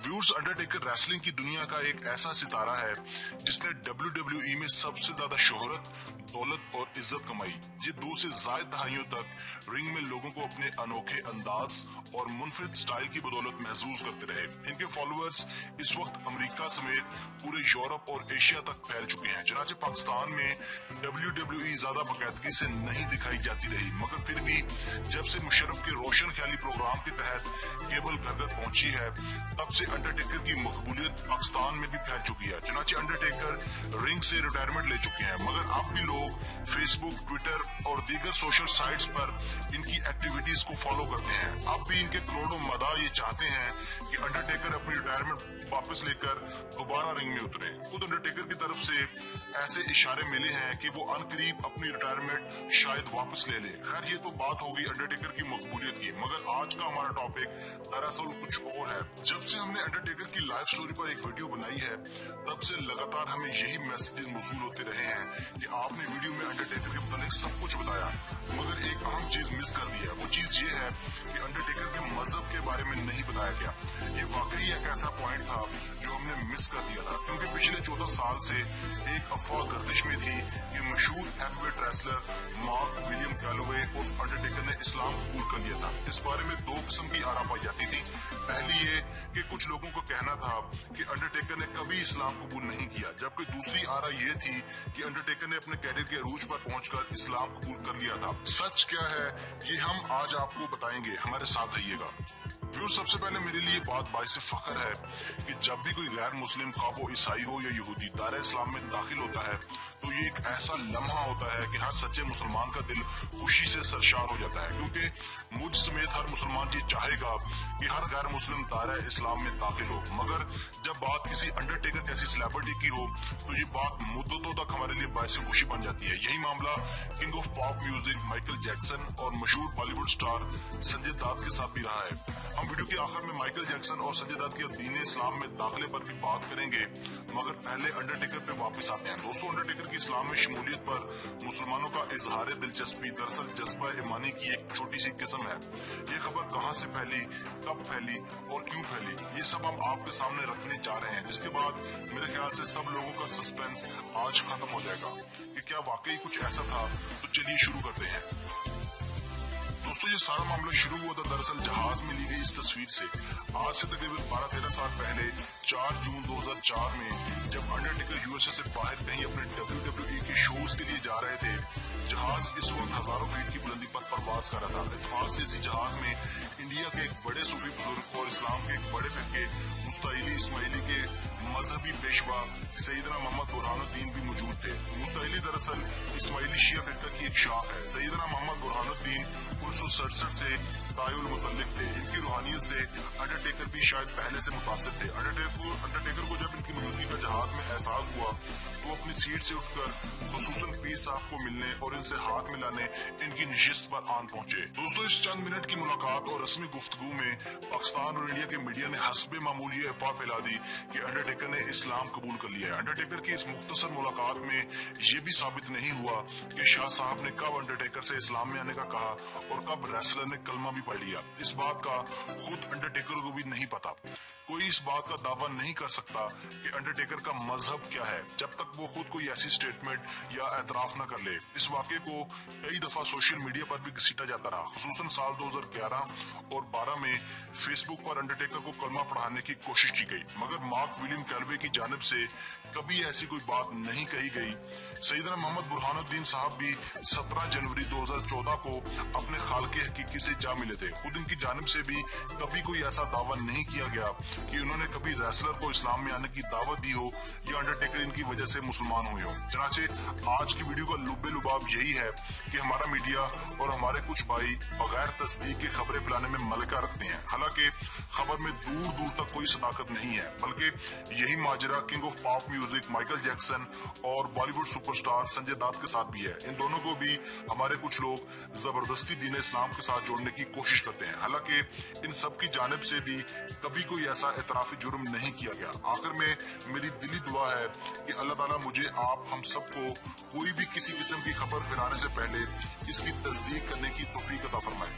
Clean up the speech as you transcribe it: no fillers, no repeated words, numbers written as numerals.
Viewers, Undertaker wrestling की दुनिया का एक ऐसा सितारा है जिसने WWE में सबसे ज्यादा शोहरत, दौलत और इज्जत कमाई। ये 2 से ज्यादा दहाइयों तक रिंग में लोगों को अपने अनोखे अंदाज और मुनफरिद स्टाइल की बदौलत महसूस करते रहे। इनके फॉलोअर्स इस वक्त अमेरिका समेत पूरे यूरोप और एशिया तक फैल चुके हैं। चनाचे पाकिस्तान में WWE ज्यादा बाकायदगी से नहीं दिखाई जाती रही, मगर फिर भी जब से मुशर्रफ के रोशन ख्याली प्रोग्राम के तहत केबल घर घर पहुंची है, तब से अंडरटेकर की मकबूलियत पाकिस्तान में भी फैल चुकी है। चनाचे अंडरटेकर रिंग से रिटायरमेंट ले चुके हैं, मगर अब भी लोग फेसबुक, ट्विटर और दीगर सोशल साइट्स पर इनकी एक्टिविटीज को फॉलो करते हैं। अब भी इनके करोड़ों मदाह ये चाहते हैं कि अंडरटेकर अपनी रिटायरमेंट वापस लेकर दोबारा रिंग में उतरे। खुद अंडरटेकर की तरफ से ऐसे इशारे मिले हैं कि वो अनकरीब अपनी रिटायरमेंट शायद वापस ले ले। खैर, ये तो बात होगी अंडरटेकर की मकबूलियत की, मगर आज का हमारा टॉपिक दरअसल कुछ और है। जब से हमने अंडरटेकर की लाइफ स्टोरी पर एक वीडियो बनाई है, तब से लगातार हमें यही मैसेजेस मौसूल होते रहे हैं कि आपने वीडियो में अंडरटेकर के मुतालिक सब कुछ बताया, मगर एक अहम चीज मिस कर दी है। वो चीज ये है कि अंडरटेकर के मजहब के बारे में नहीं बताया गया। ये वाकई एक ऐसा पॉइंट था जो हमने मिस कर दिया था, क्योंकि पिछले 14 साल से एक अफवाह गर्दिश में थी कि मशहूर heavyweight wrestler mark William Calloway उर्फ अंडरटेकर ने इस्लाम कबूल कर लिया था। इस बारे में 2 किस्म की आरा पाई जाती थी। पहली ये कि कुछ लोगों को कहना था कि अंडरटेकर ने कभी इस्लाम कबूल नहीं किया, जबकि दूसरी आरा ये थी कि अंडरटेकर ने अपने कैरियर के अरूज पर पहुंचकर इस्लाम कबूल कर लिया था। सच क्या है ये हम आज आपको बताएंगे, हमारे साथ रहिएगा। सबसे पहले मेरे लिए बात बाइस फख्र है कि जब भी कोई गैर मुस्लिम, खा वो ईसाई हो या यहूदी, दायरा इस्लाम में दाखिल होता है, तो ये एक ऐसा लम्हा होता है कि हर सच्चे मुसलमान का दिल खुशी से सरशार हो जाता है, क्योंकि मुझ समेत हर मुसलमान ये चाहेगा कि हर गैर मुस्लिम दायरा इस्लाम में दाखिल हो। मगर जब बात किसी अंडरटेकर जैसी सेलिब्रिटी की हो, तो ये बात मुद्दतों तक हमारे लिए बाइस खुशी बन जाती है। यही मामला king of pop music Michael Jackson और मशहूर बॉलीवुड स्टार संजय दत्त के साथ भी रहा है। हम वीडियो के आखिर में माइकल जैक्सन और संजय दत्त के दीन इस्लाम में दाखिले पर भी बात करेंगे, मगर पहले अंडरटेकर पे वापस आते हैं। दोस्तों, अंडरटेकर की इस्लाम में शमूलियत पर मुसलमानों का इजहार दिलचस्पी दरअसल जज्बा ईमानी की एक छोटी सी किस्म है। ये खबर कहाँ से फैली, कब फैली और क्यों फैली, ये सब हम आपके सामने रखने जा रहे हैं, जिसके बाद मेरे ख्याल से सब लोगों का सस्पेंस आज खत्म हो जाएगा कि क्या वाकई कुछ ऐसा था। तो चलिए शुरू करते हैं। दोस्तों, ये सारा मामला शुरू हुआ था दरअसल जहाज में ली गई इस तस्वीर से। आज से तकरीबन 12-13 साल पहले 4 जून 2004 में जब अंडरटेकर यूएसए से बाहर कहीं अपने WWE के शोज के लिए जा रहे थे, जहाज इस वक्त हजारों फीट की बुलंदी पर परवाज कर रहा था। इत्तेफाक से इसी जहाज में इंडिया के एक बड़े सूफी बुजुर्ग और इस्लाम के एक बड़े फिरके मुस्ताइली इस्माइली के मजहबी पेशवा सैयदना मोहम्मद बुरहानुद्दीन भी मौजूद थे। मुस्ताइली दरअसल इस्माइली शिया फिरका की एक शाख है। सैयदना मोहम्मद बुरहानुद्दीन 1967 से तायुल मुतल्लिक थे। इनकी रूहानियत से अंडरटेकर भी शायद पहले से मुतासिर थे। अंडरटेकर को जब इनकी मौजूदगी का जहाज में एहसास हुआ, तो अपनी सीट से उठकर खुसूसन पीर साहब को मिलने और इनसे हाथ मिलाने इनकी नशिस्त पर आन पहुंचे। दोस्तों, इस चंद मिनट की मुलाकात और रस्मी गुफ्तगू में पाकिस्तान और इंडिया के मीडिया ने हस्बे मामूल ये अफवाह फैला दी कि अंडरटेकर ने इस्लाम कबूल कर लिया है। अंडरटेकर की इस मुख्तसर मुलाकात में ये भी साबित नहीं हुआ कि शाह साहब ने कब अंडरटेकर से इस्लाम में आने का कहा और कब रेसलर ने कलमा भी पढ़ लिया। इस बात का खुद अंडरटेकर को भी नहीं पता। कोई इस बात का दावा नहीं कर सकता कि अंडरटेकर का मजहब क्या है, जब तक वो खुद कोई ऐसी स्टेटमेंट या एतराफ न कर ले। इस वाक़े को कई दफा सोशल मीडिया पर भी घसीटा जाता रहा। खुसूसन साल 2011 और 12 में फेसबुक पर अंडरटेकर को कलमा पढ़ाने की कोशिश की गई, मगर मार्क विलियम कैलोवे की जानिब से कभी ऐसी कोई बात नहीं कही गई। सैयदना मोहम्मद बुरहानुद्दीन साहब भी 17 जनवरी 2014 को अपने खालके हकीकी से जा मिले थे। खुद इनकी जानिब से भी कभी कोई ऐसा दावा नहीं किया गया कि उन्होंने कभी रेसलर को इस्लाम में आने की दावत दी हो या अंडरटेकर इनकी वजह से मुसलमान हुए हो। चनाचे आज की वीडियो का लुब्बे लुबाब यही है कि हमारा मीडिया और हमारे कुछ भाई बगैर तस्दीक के खबरें फैलाने में मलका रखते हैं। हालांकि खबर में दूर दूर तक कोई सदाकत नहीं है, बल्कि यही माजरा king of pop music Michael Jackson और बॉलीवुड सुपरस्टार संजय दत्त के साथ भी है। इन दोनों को भी हमारे कुछ लोग जबरदस्ती दीन इस्लाम के साथ जोड़ने की कोशिश करते हैं। हालांकि इन सब की जानिब से भी कभी कोई ऐसा एतराफी जुर्म नहीं किया गया। आखिर में मेरी दिली दुआ है कि अल्लाह ताला मुझे, आप, हम सबको कोई भी किसी किस्म की खबर फैलाने से पहले इसकी तस्दीक करने की तौफीक अता फरमाए।